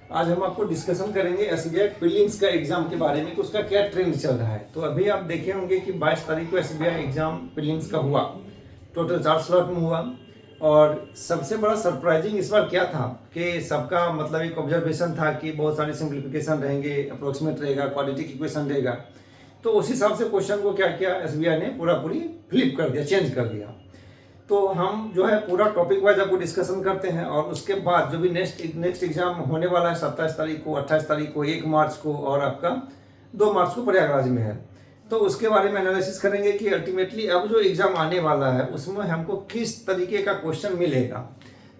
आज हम आपको डिस्कशन करेंगे एसबीआई प्रीलिम्स का एग्जाम के बारे में कि उसका क्या ट्रेंड चल रहा है। तो अभी आप देखे होंगे कि 22 तारीख को एसबीआई एग्जाम प्रीलिम्स का हुआ, टोटल 4 स्लॉट में हुआ। और सबसे बड़ा सरप्राइजिंग इस बार क्या था कि सबका मतलब एक ऑब्जर्वेशन था कि बहुत सारे सिंप्लीफिकेशन रहेंगे, अप्रोक्सीमेट रहेगा, क्वाड्रेटिक इक्वेशन रहेगा। तो उस हिसाब से क्वेश्चन को क्या किया एसबीआई ने पूरी फ्लिप कर दिया, चेंज कर दिया। तो हम जो है पूरा टॉपिक वाइज आपको डिस्कशन करते हैं और उसके बाद जो भी नेक्स्ट एग्जाम होने वाला है 27 तारीख को, 28 तारीख को, 1 मार्च को और आपका 2 मार्च को प्रयागराज में है। तो उसके बारे में एनालिसिस करेंगे कि अल्टीमेटली अब जो एग्जाम आने वाला है उसमें हमको किस तरीके का क्वेश्चन मिलेगा।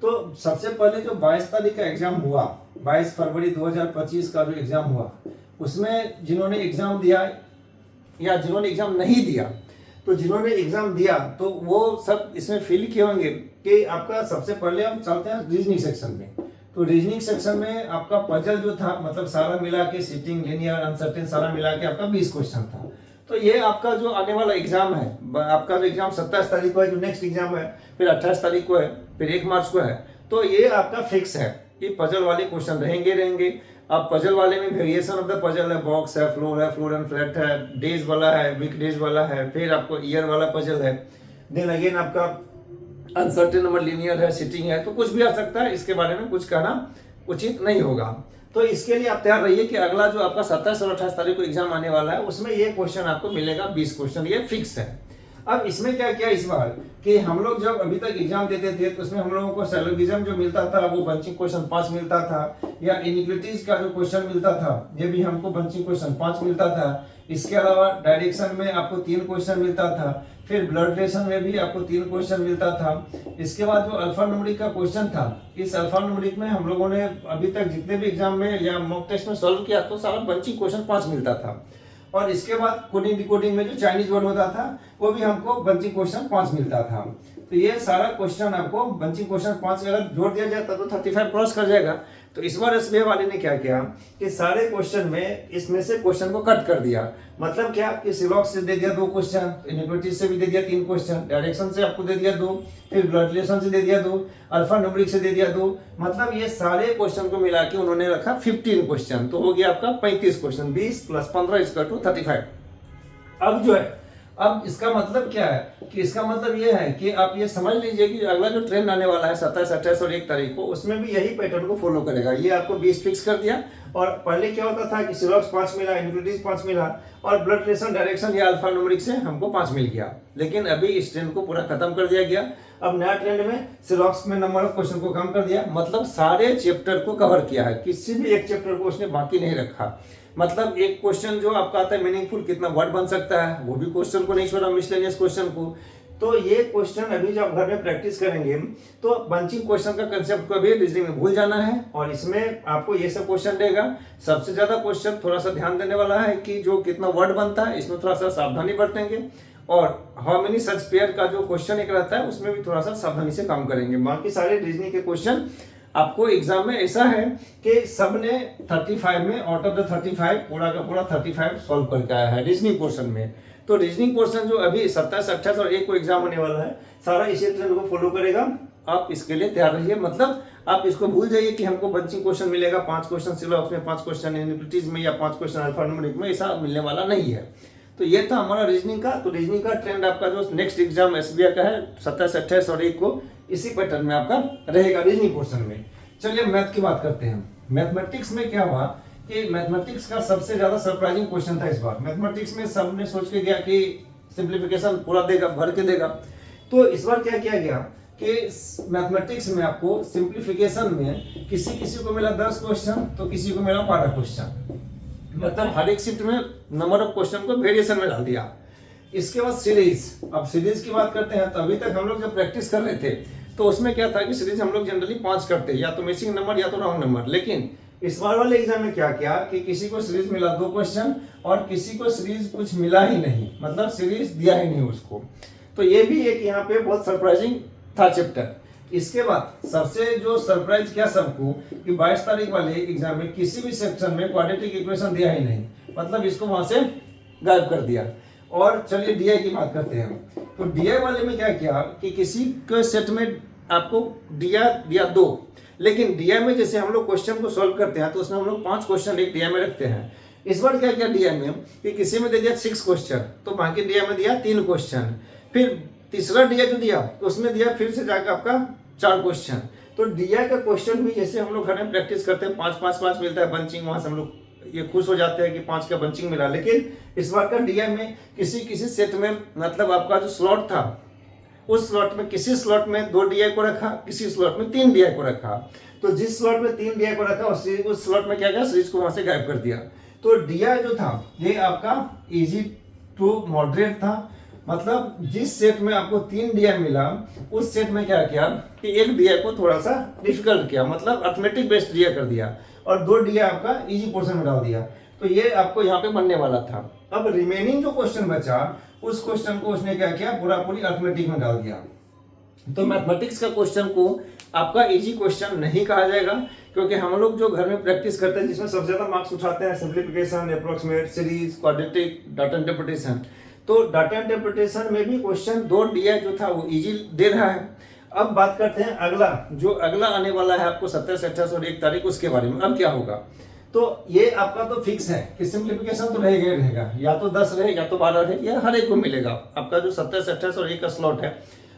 तो सबसे पहले जो 22 तारीख का एग्जाम हुआ, 22 फरवरी 2025 का जो एग्जाम हुआ, उसमें जिन्होंने एग्जाम दिया या जिन्होंने एग्जाम नहीं दिया, तो जिन्होंने एग्जाम दिया तो वो सब इसमें फील किए होंगे कि आपका सबसे पहले हम चलते हैं रीजनिंग सेक्शन में। तो रीजनिंग सेक्शन में आपका पजल जो था, मतलब सारा मिला के सिटिंग, लिनियर, अनसर्टेन सारा मिला के आपका 20 क्वेश्चन था। तो ये आपका जो आने वाला एग्जाम है, आपका जो एग्जाम 27 तारीख को है, जो नेक्स्ट एग्जाम है, फिर 28 तारीख को है, फिर 1 मार्च को है, तो ये आपका फिक्स है कि पजल वाले क्वेश्चन रहेंगे। अब पजल वाले में वेरिएशन ऑफ द पजल है, बॉक्स है, फ्लोर एंड फ्लैट है, डेज वाला है, वीक डेज वाला है, फिर आपको ईयर वाला पजल है, देन अगेन आपका अनसर्टेन नंबर, लीनियर है, सिटिंग है। तो कुछ भी आ सकता है, इसके बारे में कुछ कहना उचित नहीं होगा। तो इसके लिए आप तैयार रहिए कि अगला जो आपका 27 और 28 तारीख को एग्जाम आने वाला है उसमें ये क्वेश्चन आपको मिलेगा, 20 क्वेश्चन, ये फिक्स है। अब इसमें क्या किया इस बार कि हम लोग जब अभी तक एग्जाम देते थे तो उसमें हम लोगों को सैलोगिज्म जो मिलता था वो बंचिंग क्वेश्चन 5 मिलता था, या इनइक्वालिटीज का जो क्वेश्चन मिलता था ये भी हमको बंचिंग क्वेश्चन 5 मिलता था। इसके अलावा डायरेक्शन में आपको 3 क्वेश्चन मिलता था, फिर ब्लड रिलेशन में भी आपको 3 क्वेश्चन मिलता था। इसके बाद जो अल्फा न्यूमेरिक का क्वेश्चन था, इस अल्फा न्यूमेरिक में हम लोगों ने अभी तक जितने भी एग्जाम में या मॉक टेस्ट में सॉल्व किया तो सारा बंचिंग क्वेश्चन 5 मिलता था। और इसके बाद कोडिंग डिकोडिंग में जो चाइनीज वर्ड होता था वो भी हमको बंचिंग क्वेश्चन 5 मिलता था। तो ये सारा क्वेश्चन आपको बंचिंग क्वेश्चन 5 अगर जोड़ दिया जाए तब तो 35 क्रॉस कर जाएगा। तो इस बार एसबीआई वाले ने क्या किया कि सारे क्वेश्चन में इसमें से क्वेश्चन को कट कर दिया। मतलब क्या कि सिलॉक्स से दे दिया 2 क्वेश्चन, इनइक्वालिटीज से भी दे दिया 3 क्वेश्चन, डायरेक्शन से आपको दे दिया 2, फिर ब्लड रिलेशन से दे दिया 2, अल्फा न्यूमेरिक से दे दिया 2। मतलब ये सारे क्वेश्चन को मिला के उन्होंने रखा 15 क्वेश्चन। तो हो गया आपका 35 क्वेश्चन, 20 + 15 = 35। अब जो है, अब इसका मतलब क्या है कि इसका मतलब ये है कि आप ये समझ लीजिए कि अगला जो ट्रेंड आने वाला है 27, 28 और 1 तारीख को, उसमें भी यही पैटर्न को फॉलो करेगा। ये आपको 20 फिक्स कर दिया। और पहले क्या होता था कि सिलॉक्स 5 मिला, इनइक्वालिटीज 5 मिला और ब्लड रिलेशन, डायरेक्शन या अल्फा न्यूमेरिक से हमको 5 मिल गया। लेकिन अभी इस ट्रेंड को पूरा खत्म कर दिया गया। अब नया ट्रेंड में सिलॉक्स में नंबर ऑफ क्वेश्चन को कम कर दिया, मतलब सारे चैप्टर को कवर किया है, किसी भी एक चैप्टर को उसने बाकी नहीं रखा। मतलब एक क्वेश्चन जो आपका आता है मीनिंगफुल, कितना वर्ड बन सकता है, वो भी क्वेश्चन को नहीं छोड़ा, मिसलेनियस क्वेश्चन को। तो ये क्वेश्चन अभी जब घर में प्रैक्टिस करेंगे तो बंचिंग क्वेश्चन का कंसेप्ट को भी रीजनिंग में भूल जाना है। और इसमें आपको ये सब क्वेश्चन देगा। सबसे ज्यादा क्वेश्चन थोड़ा सा ध्यान देने वाला है कि जो कितना वर्ड बनता है, इसमें थोड़ा सा सावधानी बरतेंगे। और हाउ मेनी सच पेयर का जो क्वेश्चन एक रहता है उसमें भी थोड़ा सा सावधानी से काम करेंगे। बाकी सारे रीजनिंग के क्वेश्चन आपको एग्जाम में ऐसा है कि सबने 35 में आउट ऑफ द 35 पूरा का पूरा 35 सॉल्व करके आया है रीजनिंग पोर्शन में। तो रीजनिंग पोर्शन जो अभी 27, 28 और 1 को एग्जाम होने वाला है, सारा इसी ट्रेंड को फॉलो करेगा। आप इसके लिए तैयार रहिए। मतलब आप इसको भूल जाइए कि हमको बंचिंग क्वेश्चन मिलेगा, 5 क्वेश्चन सिलॉक्स में, 5 क्वेश्चन इनइक्वालिटीज में या 5 क्वेश्चन अल्फा न्यूमेरिक में, ऐसा मिलने वाला नहीं है। तो ये था हमारा रीजनिंग का। तो रीजनिंग का ट्रेंड आपका जो नेक्स्ट एग्जाम एसबीआई का है 27, 28 और 1 को, इसी पैटर्न में आपका रहेगा रीजनिंग पोर्शन में। चलिए मैथ की बात करते हैं। मैथमेटिक्स में क्या हुआ कि मैथमेटिक्स का सबसे ज्यादा सरप्राइजिंग क्वेश्चन था इस बार। मैथमेटिक्स में सबने सोच के गया कि सिंप्लीफिकेशन पूरा देगा, भर के देगा। तो इस बार क्या किया गया कि मैथमेटिक्स में आपको सिंप्लीफिकेशन में किसी को मिला 10 क्वेश्चन तो किसी को मिला 12 क्वेश्चन। मतलब हर एक शिफ्ट में नंबर ऑफ क्वेश्चन को वेरिएशन में डाल दिया। इसके बाद सीरीज। अब सीरीज की बात करते हैं तो अभी तक हम लोग जब प्रैक्टिस कर रहे थे तो उसमें क्या था कि सीरीज हम लोग जनरली 5 करते, या तो मिसिंग नंबर या तो रॉन्ग नंबर। लेकिन इस बार वाले एग्जाम में क्या किया कि किसी को सीरीज मिला 2 क्वेश्चन और किसी को सीरीज कुछ मिला ही नहीं, मतलब सीरीज दिया ही नहीं उसको। तो ये भी एक यहाँ पे बहुत सरप्राइजिंग था चैप्टर। इसके बाद सबसे जो सरप्राइज किया सबको कि 22 तारीख वाले एग्जाम में किसी भी सेक्शन में क्वाड्रेटिक इक्वेशन दिया ही नहीं, मतलब इसको वहां से गायब कर दिया। और चलिए डीआई की बात करते हैं। तो डीआई वाले में क्या किया कि किसी के सेट में आपको दिया 2, लेकिन डीआई में जैसे हम लोग क्वेश्चन को सॉल्व करते हैं तो उसमें हम लोग 5 क्वेश्चन एक डीआई में रखते हैं। इस बार क्या किया डीआई में कि किसी में दे दिया 6 क्वेश्चन, तो बाकी डीआई में दिया 3 क्वेश्चन, फिर तीसरा डीआई जो दिया उसमें दिया फिर से जाकर आपका 4 क्वेश्चन। तो डीआई का क्वेश्चन भी जैसे हम लोग घर में प्रैक्टिस करते हैं 5-5-5 मिलता है बंचिंग, वहां से हम लोग ये खुश हो जाते हैं कि 5 का बंचिंग मिला। लेकिन इस बार का डीआई में किसी किसी सेट में मतलब आपका जो स्लॉट था उस स्लॉट में किसी स्लॉट में 2 डीआई को रखा, किसी स्लॉट में 3 डीआई को रखा। तो जिस स्लॉट में 3 डीआई को रखा उस स्लॉट में क्या किया, सीरीज को वहां से गायब कर दिया। तो डीआई जो था ये आपका इजी टू मॉडरेट था, मतलब जिस सेट में आपको 3 डीआई मिला उस सेट में क्या किया कि एक डीआई को थोड़ा सा डिफिकल्ट किया, मतलब अर्थमेटिक बेस्ड डीआई कर दिया, और 2 डीआई आपका इजी पोर्शन में डाल दिया। तो ये आपको यहाँ पे बनने वाला था। अब रिमेनिंग जो क्वेश्चन बचा उस क्वेश्चन को उसने क्या किया, पूरी अर्थमेटिक में डाल दिया। तो मैथमेटिक्स का क्वेश्चन को आपका इजी क्वेश्चन नहीं कहा जाएगा, क्योंकि हम लोग जो घर में प्रैक्टिस करते हैं जिसमें सबसे ज्यादा मार्क्स उठाते हैं simplification, approximate, series, quadratic, data interpretation. तो डाटा इंटरप्रिटेशन में भी क्वेश्चन 2 डीआई जो था वो इजी दे रहा है। अब बात करते हैं अगला आने वाला है आपको 27, 28 और 1 तारीख, उसके बारे में। अब क्या होगा, तो ये आपका तो फिक्स है कि सिंप्लीफिकेशन तो रहेगा ही रहेगा, या तो 10 रहे या तो 12 रहे, या हर एक को मिलेगा। आपका जो 27, 28 और 1 का स्लॉट है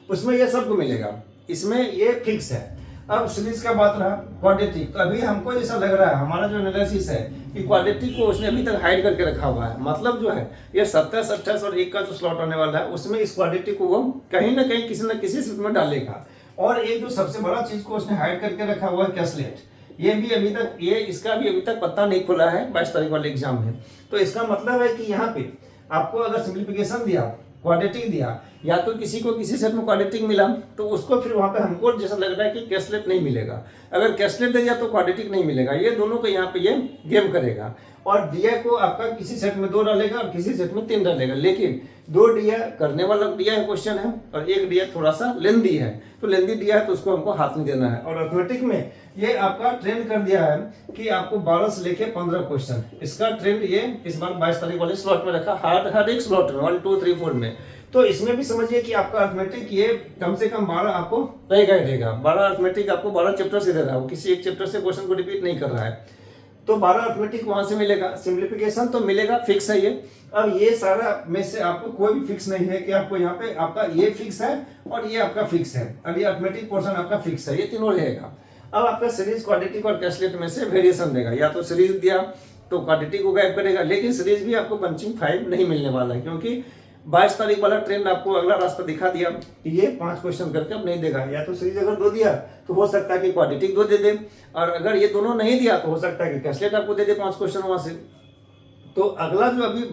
उसमें ये सबको मिलेगा, इसमें ये फिक्स है। अब सीरीज का बात रहा क्वाड्रेटिक, तो अभी हमको ऐसा लग रहा है, हमारा जो एनालिसिस है कि क्वाड्रेटिक को उसने अभी तक हाइड करके रखा हुआ है। मतलब जो है ये 27, 28 और 1 का जो स्लॉट आने वाला है उसमें इस क्वाड्रेटिक को वो कहीं ना कहीं किसी न किसी स्लिप में डालेगा। और एक जो सबसे बड़ा चीज को उसने हाइड करके रखा हुआ है कैसलेट, ये भी अभी तक इसका भी अभी तक पत्ता नहीं खुला है 22 तारीख वाले एग्जाम में। तो इसका मतलब है कि यहाँ पे आपको अगर सिंप्लीफिकेशन दिया, क्वाड्रेटिक दिया, या तो किसी को किसी सेट में क्वाड्रेटिक मिला तो उसको फिर वहां पे हमको जैसा लग रहा है कि कैसलेट नहीं मिलेगा। अगर कैसलेट दे दिया तो क्वाड्रेटिक नहीं मिलेगा। ये दोनों को यहाँ पे ये गेम करेगा। और डीआई को आपका किसी सेट में 2 डालेगा और किसी सेट में 3 डालेगा, लेकिन 2 डीआई करने वाला डीआई क्वेश्चन है और 1 डीआई थोड़ा सा लेंदी है। तो लेंदी डीआई है तो उसको हमको हाथ नहीं देना है। और अर्थमेटिक में ये आपका ट्रेंड कर दिया है कि आपको 12 से लेके 15 क्वेश्चन, इसका ट्रेंड ये इस बार 22 तारीख वाले स्लॉट में रखा, हर एक स्लॉट में 1, 2, 3, 4 में। तो इसमें भी समझिए कि आपका अर्थमेटिक ये कम से कम 12 आपको रहेगा ही रहेगा। 12 अर्थमेटिक आपको 12 चैप्टर से दे रहा है, किसी एक चैप्टर से क्वेश्चन को रिपीट नहीं कर रहा है। तो 12 अर्थमेटिक वहां से मिलेगा, सिंप्लीफिकेशन तो मिलेगा, फिक्स है ये। अब ये सारा में से आपको कोई भी फिक्स नहीं है कि आपको यहाँ पे आपका ये फिक्स है और ये आपका फिक्स है, और ये अर्थमेटिक पोर्शन आपका फिक्स है, ये तीनों रहेगा। अब आपका सीरीज, क्वाड्रेटिक और कैसलेट में से वेरिएशन देगा, या तो सीरीज दिया तो क्वाड्रेटिक को गायब करेगा, लेकिन सीरीज भी आपको पंचिंग 5 नहीं मिलने वाला है, क्योंकि 22 तारीख वाला ट्रेंड आपको अगला रास्ता दिखा दिया कि ये 5 क्वेश्चन करके अब नहीं देगा। या तो सीरीज अगर 2 दिया तो हो सकता है कि क्वाड्रेटिक 2 दे दे, और अगर ये दोनों नहीं दिया तो हो सकता है कि कैसलेट आपको दे दे 5 क्वेश्चन वहां से। तो अगला जो अभी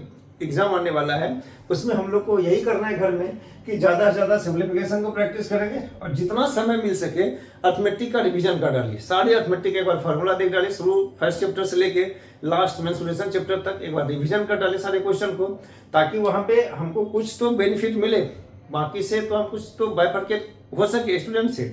एग्जाम आने वाला है उसमें हम लोग को यही करना है घर में कि ज्यादा से ज्यादा सिंप्लीफिकेशन को प्रैक्टिस करेंगे, और जितना समय मिल सके अर्थमेटिक का रिवीजन कर डालिए। सारे अर्थमेटिक एक बार फॉर्मूला देख डालिए, शुरू फर्स्ट चैप्टर से लेके लास्ट मेंसुरेशन चैप्टर तक एक बार रिवीजन कर डालिए सारे क्वेश्चन को, ताकि वहां पे हमको कुछ तो बेनिफिट मिले, बाकी से तो हम कुछ तो बाइफरकेट हो सके स्टूडेंट से।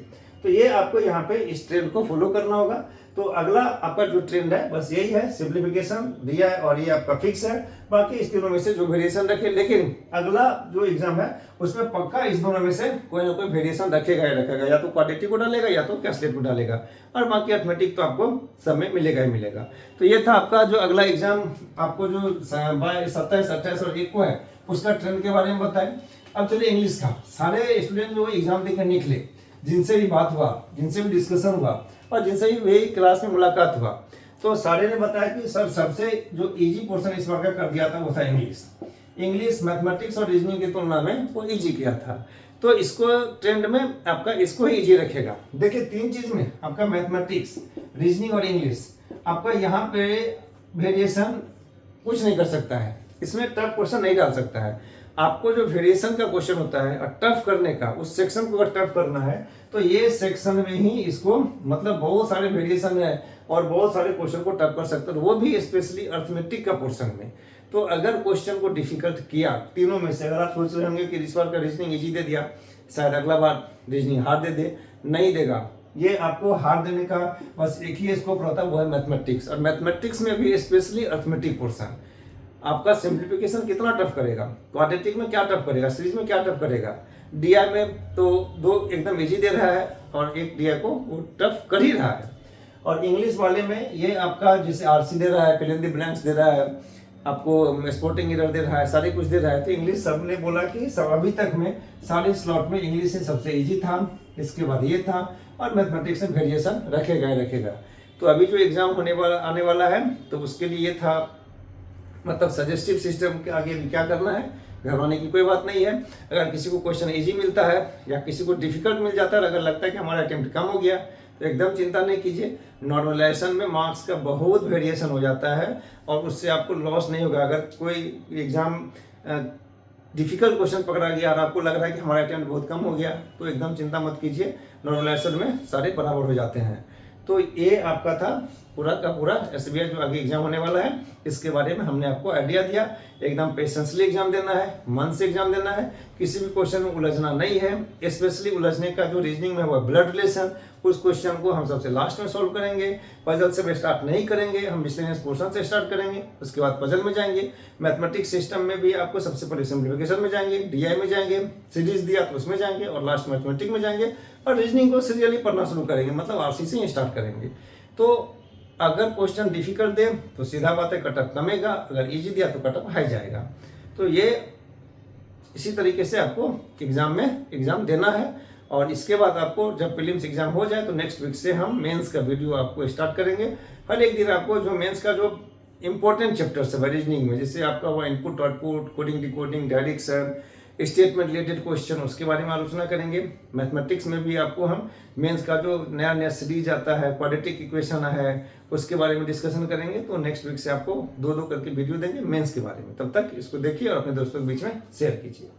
तो ये आपको यहाँ पे इस ट्रेंड को फॉलो करना होगा। तो अगला आपका जो ट्रेंड है बस यही है, सिंप्लीफिकेशन दिया है और ये आपका फिक्स है, बाकी इस तीनों में से जो वेरिएशन रखे। लेकिन अगला जो एग्जाम है उसमें पक्का इस दोनों में से कोई ना कोई वेरिएशन रखेगा ही रखेगा, या तो क्वाड्रेटिक को डालेगा या तो कैसलेट को डालेगा, और बाकी अर्थमेटिक तो आपको सब में मिलेगा ही मिलेगा। तो ये था आपका जो अगला एग्जाम आपको जो 27, 28 और 1 को है उसका ट्रेंड के बारे में बताएं। अब चलिए इंग्लिश का, सारे स्टूडेंट जो एग्जाम देकर निकले, जिनसे भी बात हुआ, जिनसे भी डिस्कशन हुआ और जिनसे भी वही क्लास में मुलाकात हुआ, तो सारे ने बताया कि सर सबसे जो इजी पोर्शन इस बार का कर दिया था वो था इंग्लिश मैथमेटिक्स और रीजनिंग की तुलना में वो इजी किया था। तो इसको ट्रेंड में आपका इसको ही इजी रखेगा। देखिए 3 चीज में आपका मैथमेटिक्स, रीजनिंग और इंग्लिश, आपका यहाँ पे वेरिएशन कुछ नहीं कर सकता है, इसमें टफ क्वेश्चन नहीं डाल सकता है। आपको जो वेरिएशन का क्वेश्चन होता है टफ करने का, उस सेक्शन को अगर टफ करना है तो ये सेक्शन में ही इसको, मतलब बहुत सारे वेरिएशन है और बहुत सारे क्वेश्चन को टफ कर सकते हैं, वो भी स्पेशली अर्थमेटिक का पोर्शन में। तो अगर क्वेश्चन को डिफिकल्ट किया तीनों में से, अगर आप सोच रहे होंगे कि इस बार का रीजनिंग इजी दे दिया, शायद अगला बार रीजनिंग हार्ड दे दे, नहीं देगा। ये आपको हार्ड देने का बस एक ही स्कोप रहता है, वो है मैथमेटिक्स। और मैथमेटिक्स में भी स्पेशली अर्थमेटिक पोर्शन आपका सिंप्लीफिकेशन कितना टफ करेगा, क्वाड्रेटिक में क्या टफ करेगा, सीरीज में क्या टफ करेगा, DI में तो 2 एकदम इजी दे रहा है और एक DI को वो टफ कर ही रहा है। और इंग्लिश वाले में ये आपका जैसे RC दे रहा है, फिल इन द ब्लैंक्स दे रहा है, आपको स्पोर्टिंग एरर दे रहा है, सारे कुछ दे रहा है। तो इंग्लिश सबने बोला कि सब अभी तक में सारे स्लॉट में इंग्लिश से सबसे इजी था, इसके बाद ये था, और मैथमेटिक्स में वेरिएशन रखेगा ही रखेगा। तो अभी जो एग्जाम आने वाला है तो उसके लिए ये था, मतलब सजेस्टिव सिस्टम के आगे भी क्या करना है, घबराने की कोई बात नहीं है। अगर किसी को क्वेश्चन इजी मिलता है या किसी को डिफिकल्ट मिल जाता है, अगर लगता है कि हमारा अटेम्प्ट कम हो गया, तो एकदम चिंता नहीं कीजिए। नॉर्मलाइजेशन में मार्क्स का बहुत वेरिएशन हो जाता है और उससे आपको लॉस नहीं होगा। अगर कोई एग्जाम डिफिकल्ट क्वेश्चन पकड़ा गया और आपको लग रहा है कि हमारा अटेम्प्ट बहुत कम हो गया, तो एकदम चिंता मत कीजिए, नॉर्मलाइजेशन में सारे बराबर हो जाते हैं। तो ये आपका था पूरा का पूरा SBI जो आगे एग्जाम होने वाला है, इसके बारे में हमने आपको आइडिया दिया। एकदम पेशेंसली एग्जाम देना है, मन से एग्जाम देना है, किसी भी क्वेश्चन में उलझना नहीं है। स्पेशली उलझने का जो रीजनिंग में हुआ ब्लड रिलेशन, उस क्वेश्चन को हम सबसे लास्ट में सॉल्व करेंगे। पजल से स्टार्ट नहीं करेंगे, हम मिसलेनियस पोर्शन से स्टार्ट करेंगे, उसके बाद पजल में जाएंगे। मैथमेटिक्स सिस्टम में भी आपको सबसे पहले सिंप्लीफिकेशन में जाएंगे, DI में जाएंगे, सीरीज दिया तो उसमें जाएंगे, और लास्ट मैथमेटिक्स में जाएंगे, और रीजनिंग को सीरियली पढ़ना शुरू करेंगे, मतलब RC से ही स्टार्ट करेंगे। तो अगर क्वेश्चन डिफिकल्ट दे तो सीधा बात है कटअप कमेगा, अगर इजी दिया तो कटअप हाई जाएगा। तो ये इसी तरीके से आपको एग्जाम में एग्जाम देना है। और इसके बाद आपको जब प्रीलिम्स एग्जाम हो जाए तो नेक्स्ट वीक से हम मेंस का वीडियो आपको स्टार्ट करेंगे। हर एक दिन आपको जो मेंस का जो इंपॉर्टेंट चैप्टर्स है रीजनिंग में, जैसे आपका हुआ input output, coding decoding, direction, statement related question, उसके बारे में आलोचना करेंगे। मैथमेटिक्स में भी आपको हम मेंस का जो नया नया सीरीज आता है, क्वाड्रेटिक इक्वेशन है, उसके बारे में डिस्कशन करेंगे। तो नेक्स्ट वीक से आपको 2-2 करके वीडियो देंगे मेंस के बारे में। तब तक इसको देखिए और अपने दोस्तों के बीच में शेयर कीजिए।